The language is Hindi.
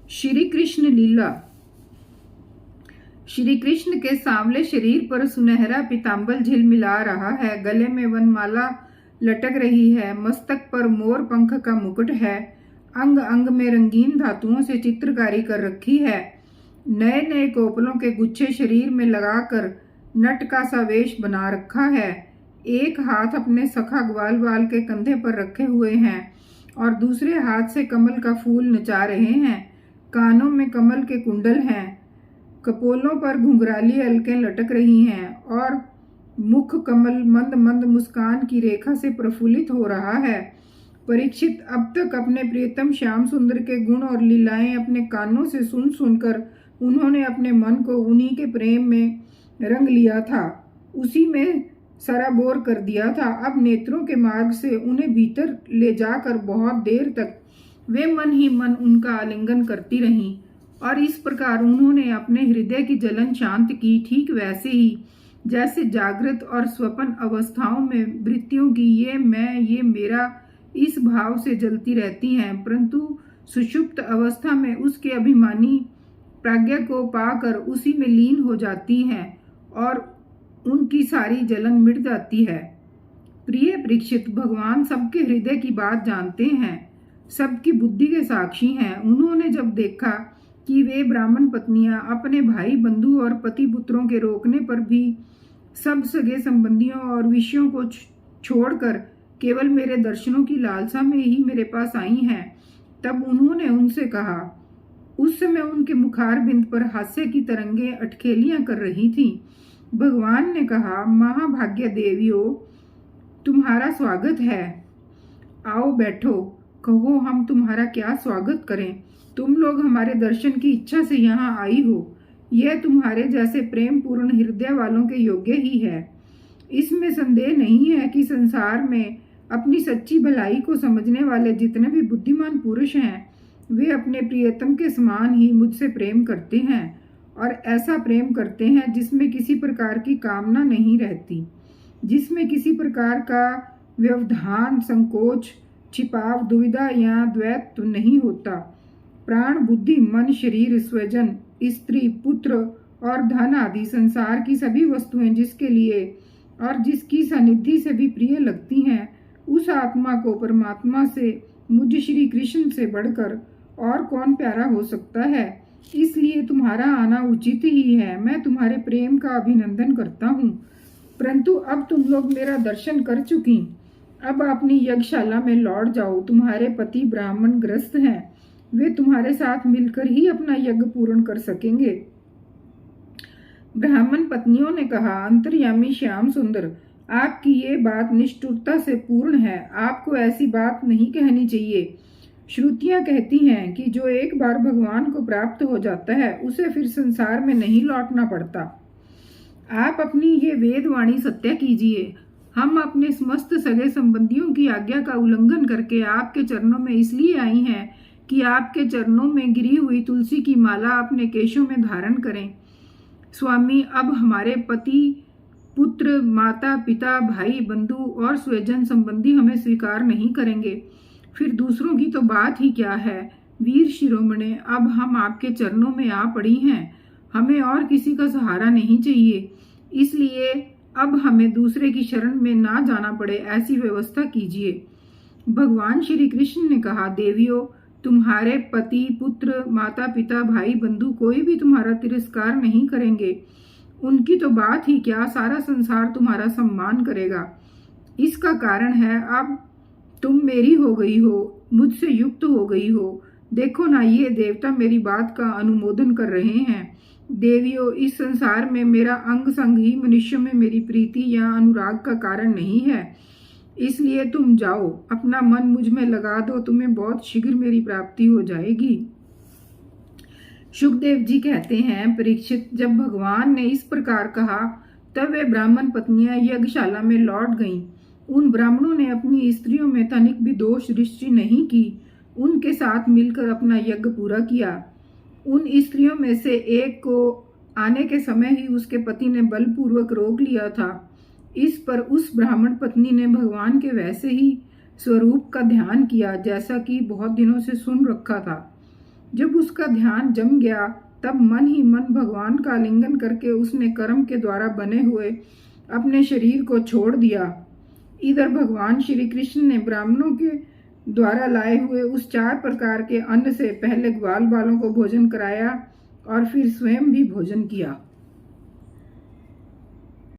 श्री कृष्ण लीला। श्री कृष्ण के सांवले शरीर पर सुनहरा पीतांबर झिलमिला रहा है। गले में वनमाला लटक रही है। मस्तक पर मोर पंख का मुकुट है। अंग अंग में रंगीन धातुओं से चित्रकारी कर रखी है। नए नए कोपलों के गुच्छे शरीर में लगाकर नट का सा वेश बना रखा है। एक हाथ अपने सखा ग्वाल के कंधे पर रखे हुए हैं और दूसरे हाथ से कमल का फूल नचा रहे हैं। कानों में कमल के कुंडल हैं। कपोलों पर घुंघराली अलकें लटक रही हैं और मुख कमल मंद मंद मुस्कान की रेखा से प्रफुल्लित हो रहा है। परीक्षित अब तक अपने प्रियतम श्याम सुंदर के गुण और लीलाएं अपने कानों से सुन सुनकर उन्होंने अपने मन को उन्हीं के प्रेम में रंग लिया था, उसी में सराबोर कर दिया था। अब नेत्रों के मार्ग से उन्हें भीतर ले जाकर बहुत देर तक वे मन ही मन उनका आलिंगन करती रहीं और इस प्रकार उन्होंने अपने हृदय की जलन शांत की। ठीक वैसे ही जैसे जागृत और स्वप्न अवस्थाओं में वृत्तियों की ये मैं ये मेरा इस भाव से जलती रहती हैं, परंतु सुषुप्त अवस्था में उसके अभिमानी प्राज्ञा को पाकर उसी में लीन हो जाती हैं और उनकी सारी जलन मिट जाती है। प्रिय परीक्षित, भगवान सबके हृदय की बात जानते हैं, सबकी बुद्धि के साक्षी हैं। उन्होंने जब देखा कि वे ब्राह्मण पत्नियां अपने भाई बंधु और पति पुत्रों के रोकने पर भी सब सगे संबंधियों और विषयों को छोड़कर केवल मेरे दर्शनों की लालसा में ही मेरे पास आई हैं, तब उन्होंने उनसे कहा। उस समय उनके मुखारबिंद पर हास्य की तरंगें अटखेलियां कर रही थीं। भगवान ने कहा, महाभाग्य देवियों, तुम्हारा स्वागत है। आओ बैठो, कहो हम तुम्हारा क्या स्वागत करें। तुम लोग हमारे दर्शन की इच्छा से यहाँ आई हो। यह तुम्हारे जैसे प्रेम पूर्ण हृदय वालों के योग्य ही है। इसमें संदेह नहीं है कि संसार में अपनी सच्ची भलाई को समझने वाले जितने भी बुद्धिमान पुरुष हैं, वे अपने प्रियतम के समान ही मुझसे प्रेम करते हैं और ऐसा प्रेम करते हैं जिसमें किसी प्रकार की कामना नहीं रहती, जिसमें किसी प्रकार का व्यवधान, संकोच, छिपाव, दुविधा या द्वैत नहीं होता। प्राण, बुद्धि, मन, शरीर, स्वजन, स्त्री, पुत्र और धन आदि संसार की सभी वस्तुएं जिसके लिए और जिसकी सानिध्य से भी प्रिय लगती हैं, उस आत्मा को परमात्मा से, मुझ श्री कृष्ण से बढ़कर और कौन प्यारा हो सकता है। इसलिए तुम्हारा आना उचित ही है। मैं तुम्हारे प्रेम का अभिनंदन करता हूँ, परंतु अब तुम लोग मेरा दर्शन कर चुकी, अब अपनी यज्ञशाला में लौट जाओ। तुम्हारे पति ब्राह्मण ग्रस्त हैं, वे तुम्हारे साथ मिलकर ही अपना यज्ञ पूर्ण कर सकेंगे। ब्राह्मण पत्नियों ने कहा, अंतर्यामी श्याम सुंदर, आपकी ये बात निष्ठुरता से पूर्ण है। आपको ऐसी बात नहीं कहनी चाहिए। श्रुतियां कहती हैं कि जो एक बार भगवान को प्राप्त हो जाता है उसे फिर संसार में नहीं लौटना पड़ता। आप अपनी ये वेदवाणी सत्य कीजिए। हम अपने समस्त सगे संबंधियों की आज्ञा का उल्लंघन करके आपके चरणों में इसलिए आई हैं कि आपके चरणों में गिरी हुई तुलसी की माला अपने केशों में धारण करें। स्वामी, अब हमारे पति, पुत्र, माता, पिता, भाई, बंधु और स्वजन संबंधी हमें स्वीकार नहीं करेंगे, फिर दूसरों की तो बात ही क्या है। वीर शिरोमणे, अब हम आपके चरणों में आ पड़ी हैं। हमें और किसी का सहारा नहीं चाहिए, इसलिए अब हमें दूसरे की शरण में ना जाना पड़े, ऐसी व्यवस्था कीजिए। भगवान श्री कृष्ण ने कहा, देवियों, तुम्हारे पति, पुत्र, माता, पिता, भाई, बंधु कोई भी तुम्हारा तिरस्कार नहीं करेंगे। उनकी तो बात ही क्या, सारा संसार तुम्हारा सम्मान करेगा। इसका कारण है अब तुम मेरी हो गई हो, मुझसे युक्त हो गई हो। देखो ना, ये देवता मेरी बात का अनुमोदन कर रहे हैं। देवियों, इस संसार में मेरा अंग संग ही मनुष्यों में मेरी प्रीति या अनुराग का कारण नहीं है, इसलिए तुम जाओ, अपना मन मुझ में लगा दो, तुम्हें बहुत शीघ्र मेरी प्राप्ति हो जाएगी। शुकदेव जी कहते हैं, परीक्षित, जब भगवान ने इस प्रकार कहा तब वे ब्राह्मण पत्नियां यज्ञशाला में लौट गईं। उन ब्राह्मणों ने अपनी स्त्रियों में तनिक भी दोष दृष्टि नहीं की, उनके साथ मिलकर अपना यज्ञ पूरा किया। उन स्त्रियों में से एक को आने के समय ही उसके पति ने बलपूर्वक रोक लिया था। इस पर उस ब्राह्मण पत्नी ने भगवान के वैसे ही स्वरूप का ध्यान किया जैसा कि बहुत दिनों से सुन रखा था। जब उसका ध्यान जम गया तब मन ही मन भगवान का आलिंगन करके उसने कर्म के द्वारा बने हुए अपने शरीर को छोड़ दिया। इधर भगवान श्री कृष्ण ने ब्राह्मणों के द्वारा लाए हुए उस 4 प्रकार के अन्न से पहले ग्वाल बालों को भोजन कराया और फिर स्वयं भी भोजन किया।